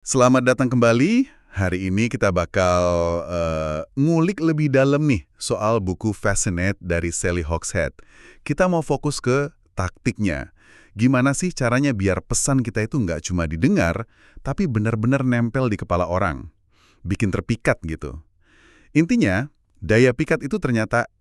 Selamat datang kembali. Hari ini kita bakal ngulik lebih dalam nih soal buku Fascinate dari Sally Hogshead. Kita mau fokus ke taktiknya. Gimana sih caranya biar pesan kita itu nggak cuma didengar, tapi benar-benar nempel di kepala orang. Bikin terpikat gitu. Intinya, daya pikat itu ternyata,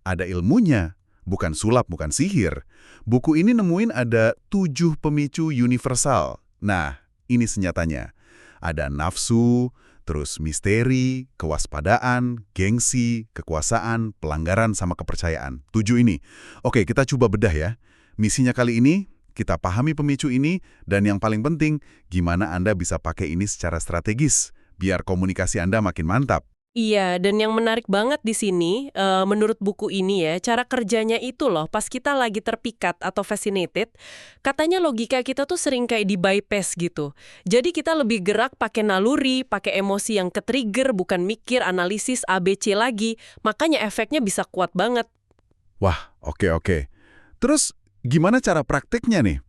ada ilmunya. Bukan sulap, bukan sihir. Buku ini nemuin ada 7 pemicu universal. Nah, ini senjatanya. Ada nafsu, terus misteri, kewaspadaan, gengsi, kekuasaan, pelanggaran, sama kepercayaan. 7 ini. Oke, kita coba bedah ya. Misinya kali ini, kita pahami pemicu ini, dan yang paling penting, gimana Anda bisa pakai ini secara strategis, biar komunikasi Anda makin mantap. Iya, dan yang menarik banget di sini, menurut buku ini ya, cara kerjanya itu loh, pas kita lagi terpikat atau fascinated, katanya logika kita tuh sering kayak di-bypass gitu. Jadi kita lebih gerak pakai naluri, pakai emosi yang ke-trigger, bukan mikir, analisis, ABC lagi. Makanya efeknya bisa kuat banget. Wah, oke. Terus, gimana cara praktiknya nih?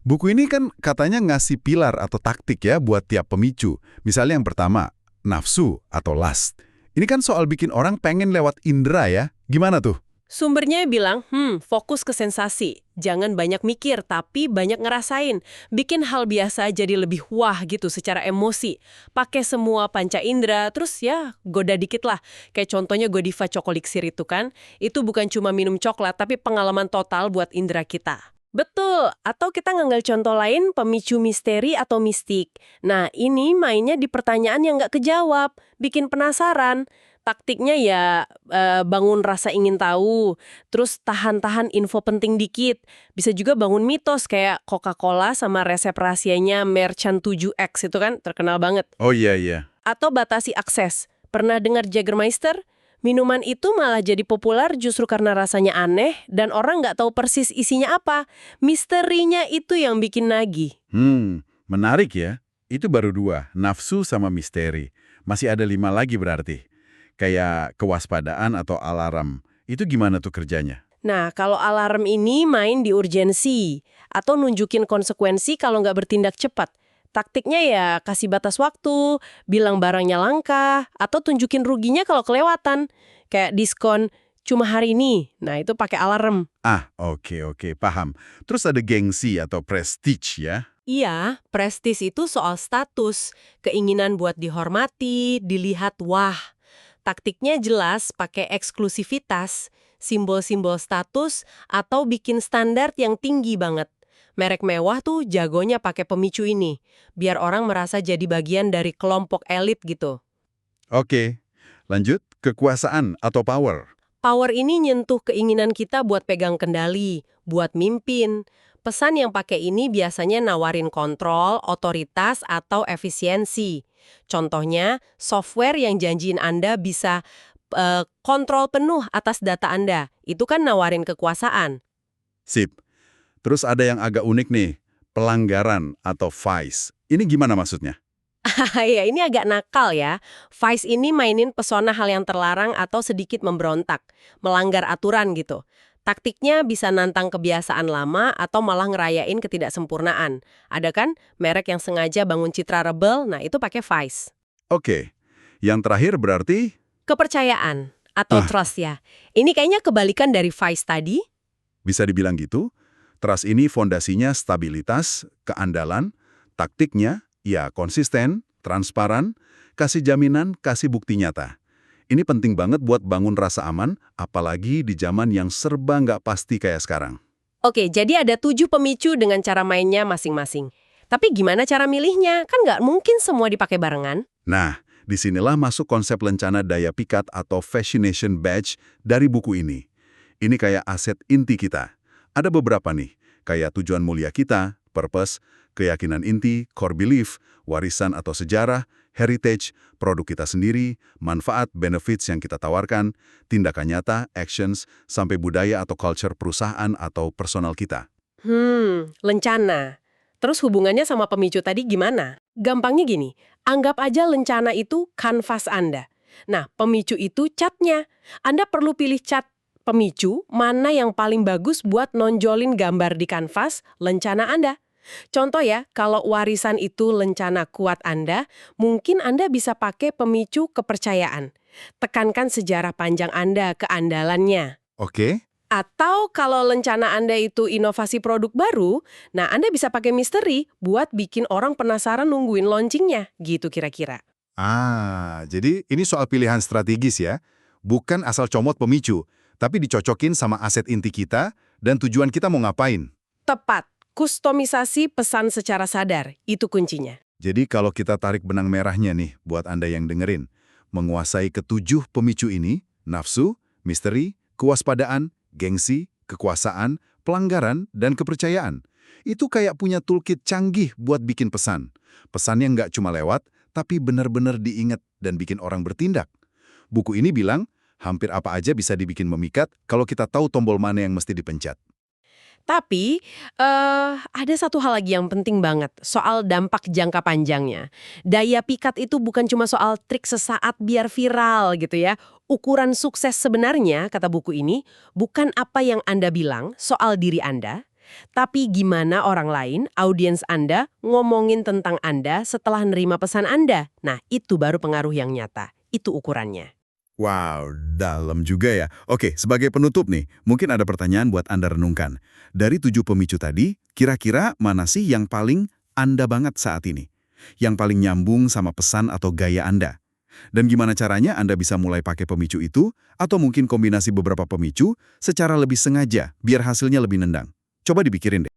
Buku ini kan katanya ngasih pilar atau taktik ya buat tiap pemicu. Misalnya yang pertama, nafsu atau lust. Ini kan soal bikin orang pengen lewat indera ya. Gimana tuh? Sumbernya bilang, fokus ke sensasi. Jangan banyak mikir, tapi banyak ngerasain. Bikin hal biasa jadi lebih wah gitu secara emosi. Pakai semua panca indera, terus ya goda dikit lah. Kayak contohnya Godiva Cokoliksir itu kan. Itu bukan cuma minum coklat, tapi pengalaman total buat indera kita. Betul, atau kita ngambil contoh lain, pemicu misteri atau mistik. Nah, ini mainnya di pertanyaan yang nggak kejawab, bikin penasaran. Taktiknya ya bangun rasa ingin tahu, terus tahan-tahan info penting dikit. Bisa juga bangun mitos kayak Coca-Cola sama resep rahasianya Merchant 7X itu kan terkenal banget. Oh iya. Atau batasi akses. Pernah dengar Jägermeister? Minuman itu malah jadi populer justru karena rasanya aneh dan orang nggak tahu persis isinya apa. Misterinya itu yang bikin nagih. Menarik ya. Itu baru 2, nafsu sama misteri. Masih ada 5 lagi berarti. Kayak kewaspadaan atau alarm. Itu gimana tuh kerjanya? Nah, kalau alarm ini main di urgensi atau nunjukin konsekuensi kalau nggak bertindak cepat. Taktiknya ya kasih batas waktu, bilang barangnya langka, atau tunjukin ruginya kalau kelewatan. Kayak diskon cuma hari ini. Nah, itu pakai alarm. Oke, paham. Terus ada gengsi atau prestige ya? Iya, prestis itu soal status, keinginan buat dihormati, dilihat wah. Taktiknya jelas pakai eksklusivitas, simbol-simbol status, atau bikin standar yang tinggi banget. Merek mewah tuh jagonya pakai pemicu ini, biar orang merasa jadi bagian dari kelompok elit gitu. Oke, lanjut. Kekuasaan atau power. Power ini nyentuh keinginan kita buat pegang kendali, buat mimpin. Pesan yang pakai ini biasanya nawarin kontrol, otoritas, atau efisiensi. Contohnya, software yang janjiin Anda bisa kontrol penuh atas data Anda. Itu kan nawarin kekuasaan. Sip. Terus ada yang agak unik nih, pelanggaran atau vice. Ini gimana maksudnya? Ya, ini agak nakal ya. Vice ini mainin pesona hal yang terlarang atau sedikit memberontak, melanggar aturan gitu. Taktiknya bisa nantang kebiasaan lama atau malah ngerayain ketidaksempurnaan. Ada kan merek yang sengaja bangun citra rebel, nah itu pakai Vice. Oke, yang terakhir berarti. Kepercayaan atau Ah, trust ya. Ini kayaknya kebalikan dari Vice tadi. bisa dibilang gitu. Trust ini fondasinya stabilitas, keandalan, taktiknya, ya konsisten, transparan, kasih jaminan, kasih bukti nyata. Ini penting banget buat bangun rasa aman, apalagi di zaman yang serba nggak pasti kayak sekarang. Oke, jadi ada 7 pemicu dengan cara mainnya masing-masing. Tapi gimana cara milihnya? Kan nggak mungkin semua dipakai barengan. Nah, disinilah masuk konsep lencana daya pikat atau fascination badge dari buku ini. Ini kayak aset inti kita. Ada beberapa nih, kayak tujuan mulia kita, purpose, keyakinan inti, core belief, warisan atau sejarah, heritage, produk kita sendiri, manfaat, benefits yang kita tawarkan, tindakan nyata, actions, sampai budaya atau culture perusahaan atau personal kita. Lencana. Terus hubungannya sama pemicu tadi gimana? Gampangnya gini, anggap aja lencana itu kanvas Anda. Nah, pemicu itu catnya. Anda perlu pilih cat pemicu mana yang paling bagus buat nonjolin gambar di kanvas lencana Anda. Contoh ya, kalau warisan itu lencana kuat Anda, mungkin Anda bisa pakai pemicu kepercayaan. Tekankan sejarah panjang Anda ke andalannya. Oke. Atau kalau lencana Anda itu inovasi produk baru, nah Anda bisa pakai misteri buat bikin orang penasaran nungguin launchingnya, gitu kira-kira. Jadi ini soal pilihan strategis ya. Bukan asal comot pemicu, tapi dicocokin sama aset inti kita dan tujuan kita mau ngapain. Tepat, kustomisasi pesan secara sadar, itu kuncinya. Jadi kalau kita tarik benang merahnya nih buat Anda yang dengerin, menguasai ketujuh pemicu ini, nafsu, misteri, kewaspadaan, gengsi, kekuasaan, pelanggaran, dan kepercayaan. Itu kayak punya toolkit canggih buat bikin pesan. Pesan yang nggak cuma lewat, tapi benar-benar diingat dan bikin orang bertindak. Buku ini bilang, hampir apa aja bisa dibikin memikat kalau kita tahu tombol mana yang mesti dipencet. Tapi, ada satu hal lagi yang penting banget, soal dampak jangka panjangnya. Daya pikat itu bukan cuma soal trik sesaat biar viral gitu ya. Ukuran sukses sebenarnya, kata buku ini, bukan apa yang Anda bilang soal diri Anda, tapi gimana orang lain, audiens Anda, ngomongin tentang Anda setelah nerima pesan Anda. Nah, itu baru pengaruh yang nyata. Itu ukurannya. Wow, dalam juga ya. Oke, sebagai penutup nih, mungkin ada pertanyaan buat Anda renungkan. Dari 7 pemicu tadi, kira-kira mana sih yang paling Anda banget saat ini? Yang paling nyambung sama pesan atau gaya Anda? Dan gimana caranya Anda bisa mulai pakai pemicu itu, atau mungkin kombinasi beberapa pemicu secara lebih sengaja, biar hasilnya lebih nendang? Coba dipikirin deh.